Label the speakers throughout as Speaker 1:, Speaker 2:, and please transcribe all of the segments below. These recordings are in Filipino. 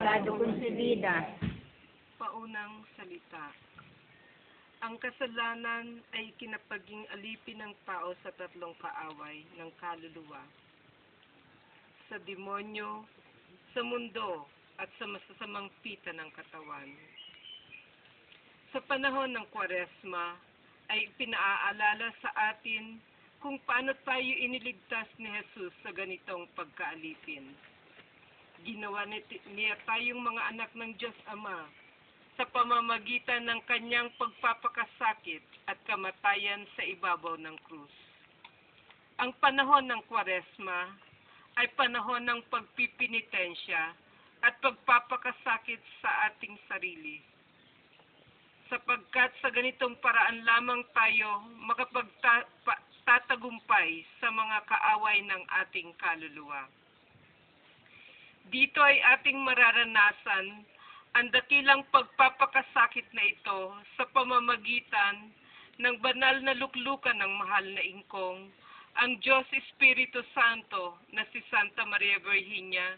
Speaker 1: Abogado Consibida.
Speaker 2: Paunang salita. Ang kasalanan ay kinapaging alipin ng tao sa tatlong kaaway ng kaluluwa, sa demonyo, sa mundo, at sa masasamang pita ng katawan. Sa panahon ng Kwaresma ay pinaaalala sa atin kung paano tayo iniligtas ni Jesus sa ganitong pagkaalipin. Ginawa niya tayong mga anak ng Diyos Ama sa pamamagitan ng kanyang pagpapakasakit at kamatayan sa ibabaw ng krus. Ang panahon ng Kwaresma ay panahon ng pagpipinitensya at pagpapakasakit sa ating sarili. Sapagkat sa ganitong paraan lamang tayo makapagtatagumpay sa mga kaaway ng ating kaluluwa. Dito ay ating mararanasan ang dakilang pagpapakasakit na ito sa pamamagitan ng banal na luklukan ng mahal na ingkong, ang Diyos Espiritu Santo na si Santa Maria Virginia.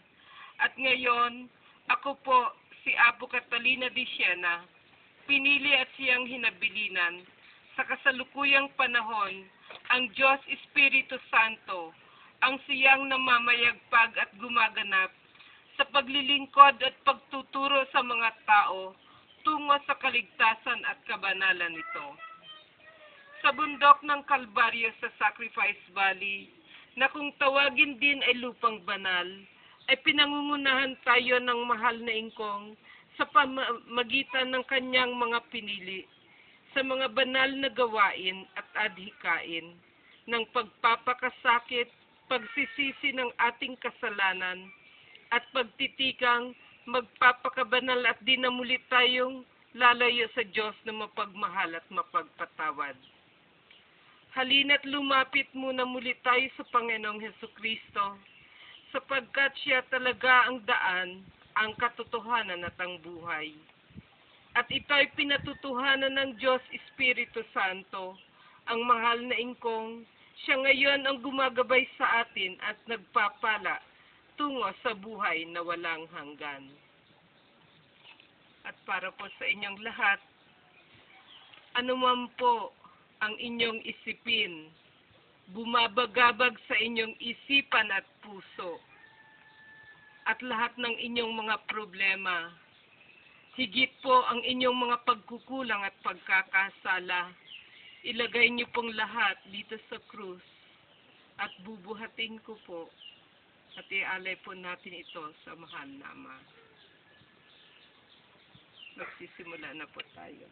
Speaker 2: At ngayon, ako po, si Apo Catalina de Siena, pinili at siyang hinabilinan sa kasalukuyang panahon ang Diyos Espiritu Santo, ang siyang namamayagpag at gumaganap sa paglilingkod at pagtuturo sa mga tao tungo sa kaligtasan at kabanalan nito. Sa bundok ng Kalbaryo sa Sacrifice Valley, na kung tawagin din ay lupang banal, ay pinangungunahan tayo ng mahal na ingkong sa pamamagitan ng kanyang mga pinili sa mga banal na gawain at adhikain ng pagpapakasakit, pagsisisi ng ating kasalanan, at pagtitikang magpapakabanal at dinamuli tayong lalayo sa Diyos na mapagmahal at mapagpatawad. Halina't lumapit muna muli tayo sa Panginoong Hesukristo, sapagkat siya talaga ang daan, ang katotohanan at ang buhay. At ito ay pinatutuhanan ng Diyos Espiritu Santo, ang mahal na ingkong, siya ngayon ang gumagabay sa atin at nagpapala tungo sa buhay na walang hanggan. At para po sa inyong lahat, anuman po ang inyong isipin, bumabagabag sa inyong isipan at puso, at lahat ng inyong mga problema, higit po ang inyong mga pagkukulang at pagkakasala, ilagay niyo pong lahat dito sa krus, at bubuhatin ko po, at ialay po natin ito sa mahal na Ama. Magsisimula na po tayo.